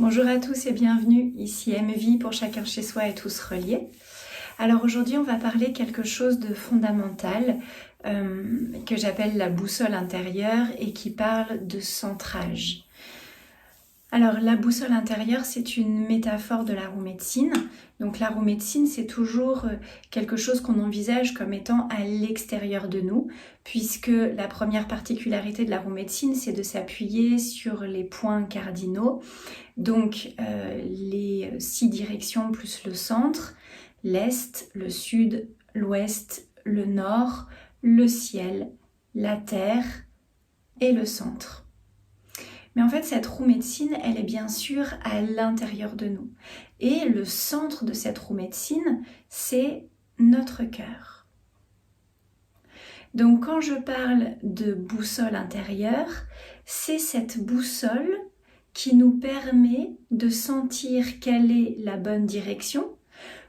Bonjour à tous et bienvenue, ici MV pour chacun chez soi et tous reliés. Alors aujourd'hui on va parler quelque chose de fondamental que j'appelle la boussole intérieure et qui parle de centrage. Alors la boussole intérieure c'est une métaphore de la roue médecine. Donc la roue médecine c'est toujours quelque chose qu'on envisage comme étant à l'extérieur de nous, puisque la première particularité de la roue médecine c'est de s'appuyer sur les points cardinaux. Donc les 6 directions plus le centre, l'est, le sud, l'ouest, le nord, le ciel, la terre et le centre. Mais en fait, cette roue médecine, elle est bien sûr à l'intérieur de nous. Et le centre de cette roue médecine, c'est notre cœur. Donc quand je parle de boussole intérieure, c'est cette boussole qui nous permet de sentir quelle est la bonne direction,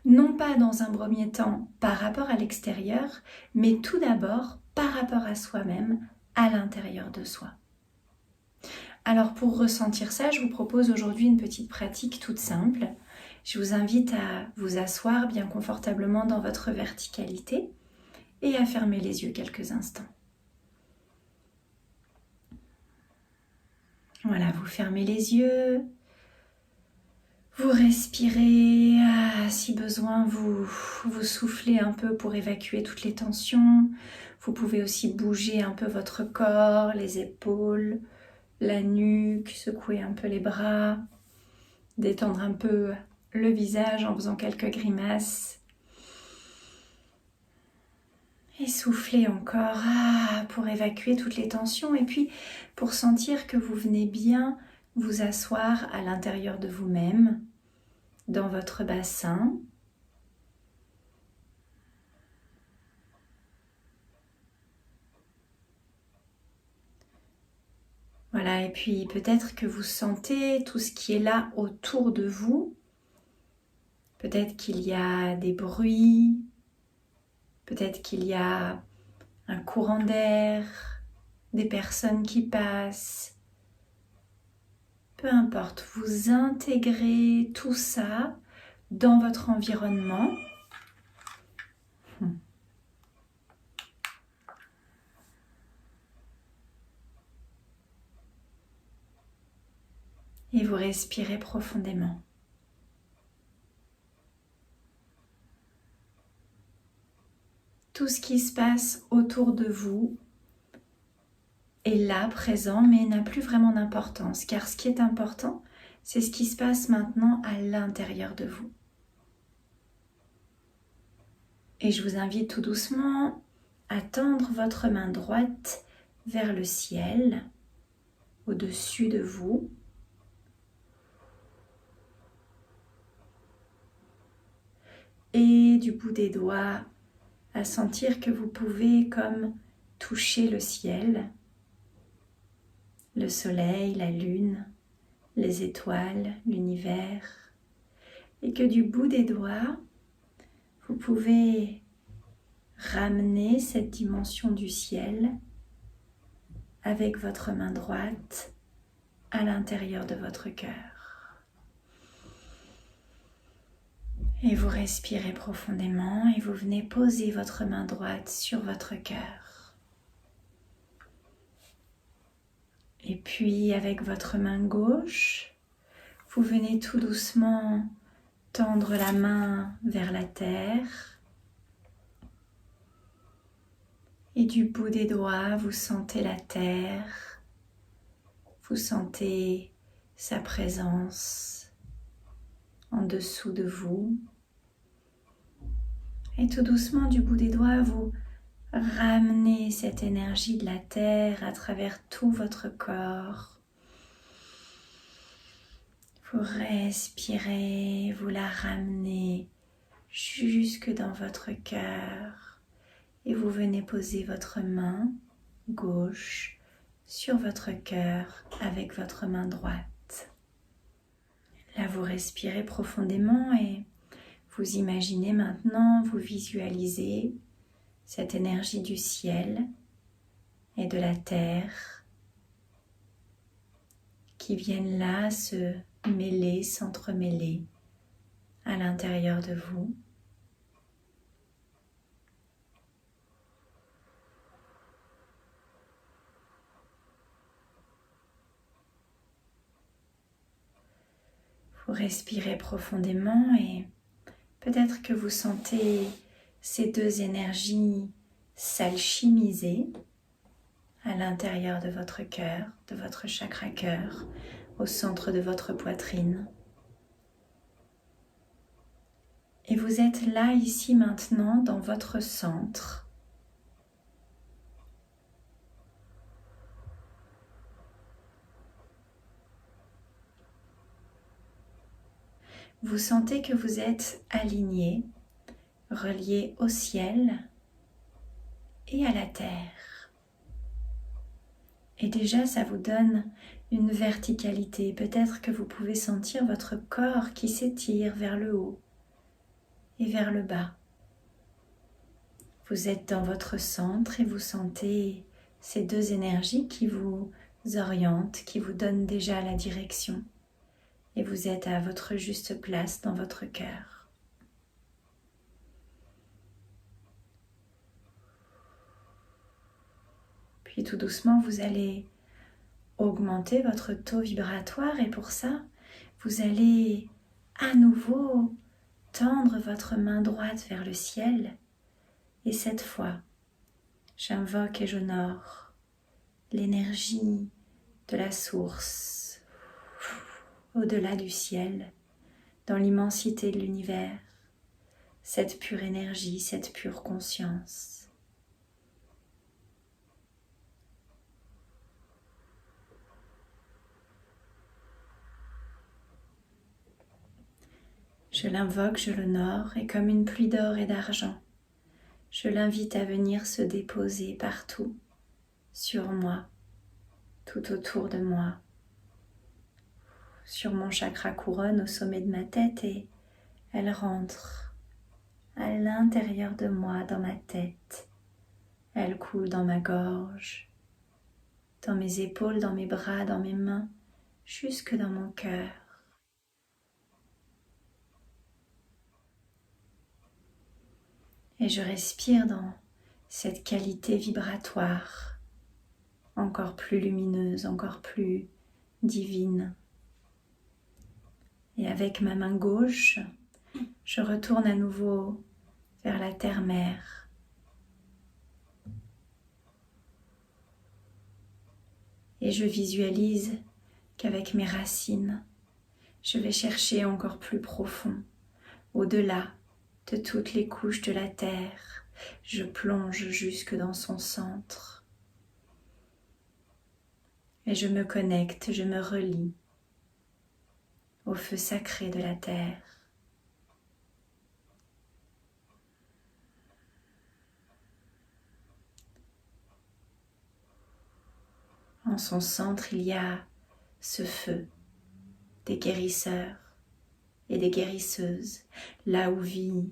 non pas dans un premier temps par rapport à l'extérieur, mais tout d'abord par rapport à soi-même, à l'intérieur de soi. Alors pour ressentir ça, je vous propose aujourd'hui une petite pratique toute simple. Je vous invite à vous asseoir bien confortablement dans votre verticalité et à fermer les yeux quelques instants. Voilà, vous fermez les yeux, vous respirez, si besoin vous soufflez un peu pour évacuer toutes les tensions. Vous pouvez aussi bouger un peu votre corps, les épaules, la nuque, secouer un peu les bras, détendre un peu le visage en faisant quelques grimaces. Et soufflez encore pour évacuer toutes les tensions et puis pour sentir que vous venez bien vous asseoir à l'intérieur de vous-même, dans votre bassin. Voilà, et puis peut-être que vous sentez tout ce qui est là autour de vous. Peut-être qu'il y a des bruits, peut-être qu'il y a un courant d'air, des personnes qui passent. Peu importe, vous intégrez tout ça dans votre environnement. Et vous respirez profondément. Tout ce qui se passe autour de vous est là, présent, mais n'a plus vraiment d'importance. Car ce qui est important, c'est ce qui se passe maintenant à l'intérieur de vous. Et je vous invite tout doucement à tendre votre main droite vers le ciel, au-dessus de vous. Et du bout des doigts, à sentir que vous pouvez comme toucher le ciel, le soleil, la lune, les étoiles, l'univers. Et que du bout des doigts, vous pouvez ramener cette dimension du ciel avec votre main droite à l'intérieur de votre cœur. Et vous respirez profondément et vous venez poser votre main droite sur votre cœur. Et puis avec votre main gauche, vous venez tout doucement tendre la main vers la terre. Et du bout des doigts, vous sentez la terre, vous sentez sa présence en dessous de vous. Et tout doucement, du bout des doigts, vous ramenez cette énergie de la terre à travers tout votre corps. Vous respirez, vous la ramenez jusque dans votre cœur. Et vous venez poser votre main gauche sur votre cœur avec votre main droite. Là, vous respirez profondément et vous imaginez maintenant, vous visualisez cette énergie du ciel et de la terre qui viennent là se mêler, s'entremêler à l'intérieur de vous. Vous respirez profondément et peut-être que vous sentez ces deux énergies s'alchimiser à l'intérieur de votre cœur, de votre chakra cœur, au centre de votre poitrine. Et vous êtes là, ici, maintenant, dans votre centre. Vous sentez que vous êtes aligné, relié au ciel et à la terre. Et déjà, ça vous donne une verticalité. Peut-être que vous pouvez sentir votre corps qui s'étire vers le haut et vers le bas. Vous êtes dans votre centre et vous sentez ces deux énergies qui vous orientent, qui vous donnent déjà la direction. Et vous êtes à votre juste place dans votre cœur. Puis tout doucement, vous allez augmenter votre taux vibratoire et pour ça, vous allez à nouveau tendre votre main droite vers le ciel. Et cette fois, j'invoque et j'honore l'énergie de la source au-delà du ciel, dans l'immensité de l'univers, cette pure énergie, cette pure conscience. Je l'invoque, je l'honore et comme une pluie d'or et d'argent, je l'invite à venir se déposer partout, sur moi, tout autour de moi, sur mon chakra couronne au sommet de ma tête et elle rentre à l'intérieur de moi, dans ma tête. Elle coule dans ma gorge, dans mes épaules, dans mes bras, dans mes mains, jusque dans mon cœur. Et je respire dans cette qualité vibratoire, encore plus lumineuse, encore plus divine. Et avec ma main gauche, je retourne à nouveau vers la terre-mère. Et je visualise qu'avec mes racines, je vais chercher encore plus profond, au-delà de toutes les couches de la terre. Je plonge jusque dans son centre. Et je me connecte, je me relie au feu sacré de la terre. En son centre, il y a ce feu des guérisseurs et des guérisseuses, là où vit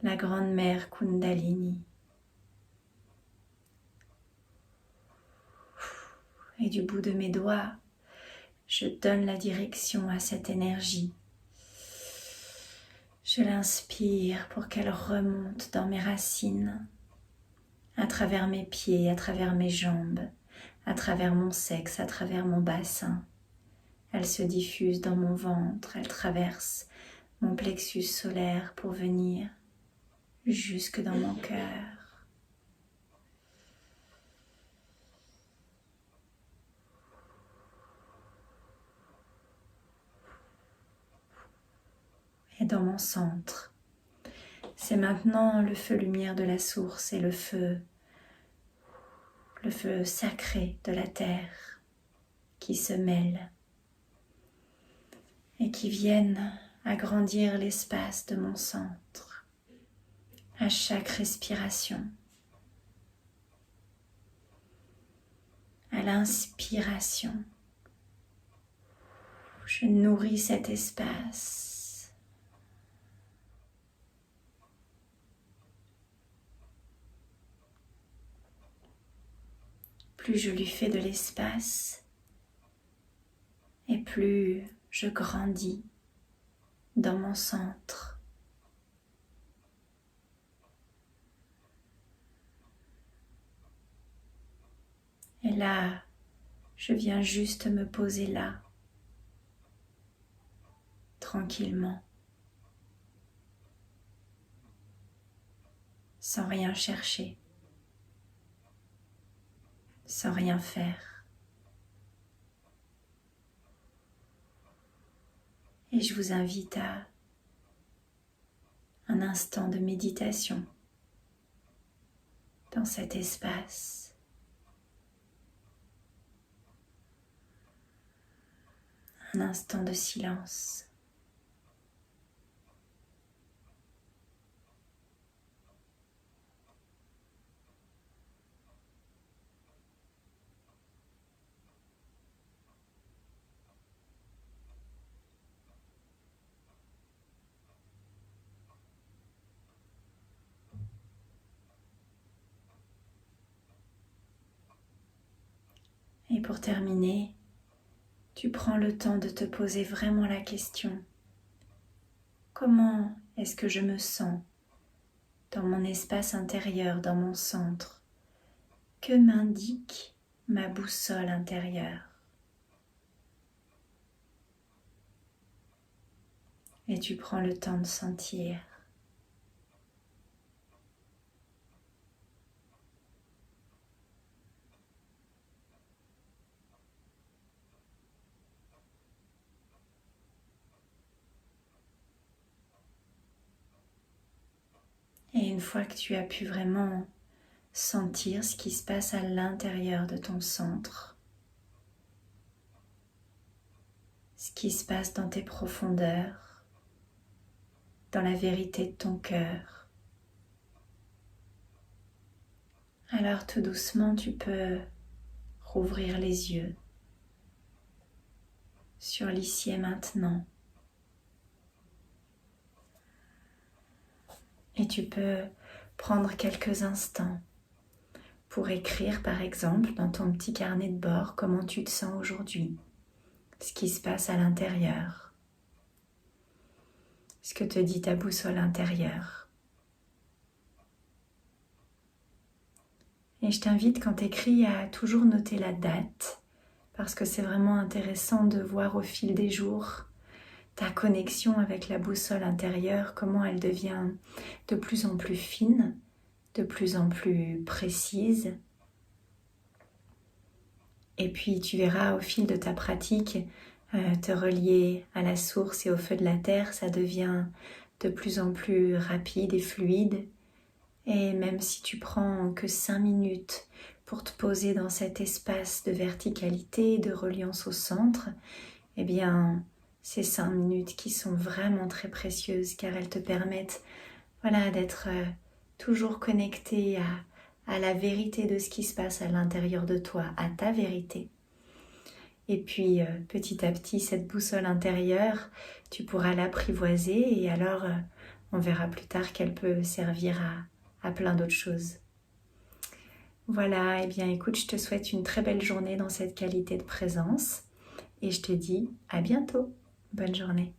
la grande mère Kundalini. Et du bout de mes doigts, je donne la direction à cette énergie. Je l'inspire pour qu'elle remonte dans mes racines, à travers mes pieds, à travers mes jambes, à travers mon sexe, à travers mon bassin. Elle se diffuse dans mon ventre, elle traverse mon plexus solaire pour venir jusque dans mon cœur. Et dans mon centre, c'est maintenant le feu lumière de la source et le feu sacré de la terre qui se mêlent et qui viennent agrandir l'espace de mon centre à chaque respiration. À l'inspiration, je nourris cet espace. Plus je lui fais de l'espace et plus je grandis dans mon centre. Et là, je viens juste me poser là, tranquillement, sans rien chercher, sans rien faire. Et je vous invite à un instant de méditation dans cet espace. Un instant de silence. Et pour terminer, tu prends le temps de te poser vraiment la question: comment est-ce que je me sens dans mon espace intérieur, dans mon centre? Que m'indique ma boussole intérieure? Et tu prends le temps de sentir. Et une fois que tu as pu vraiment sentir ce qui se passe à l'intérieur de ton centre, ce qui se passe dans tes profondeurs, dans la vérité de ton cœur, alors tout doucement tu peux rouvrir les yeux sur l'ici et maintenant. Et tu peux prendre quelques instants pour écrire par exemple dans ton petit carnet de bord comment tu te sens aujourd'hui, ce qui se passe à l'intérieur, ce que te dit ta boussole intérieure. Et je t'invite quand tu écris à toujours noter la date, parce que c'est vraiment intéressant de voir au fil des jours ta connexion avec la boussole intérieure, comment elle devient de plus en plus fine, de plus en plus précise. Et puis tu verras au fil de ta pratique, te relier à la source et au feu de la terre, ça devient de plus en plus rapide et fluide. Et même si tu prends que 5 minutes pour te poser dans cet espace de verticalité, de reliance au centre, eh bien ces 5 minutes qui sont vraiment très précieuses car elles te permettent d'être toujours connecté à la vérité de ce qui se passe à l'intérieur de toi, à ta vérité. Et puis petit à petit, cette boussole intérieure, tu pourras l'apprivoiser et alors on verra plus tard qu'elle peut servir à plein d'autres choses. Voilà, et bien écoute, je te souhaite une très belle journée dans cette qualité de présence et je te dis à bientôt. Bonne journée.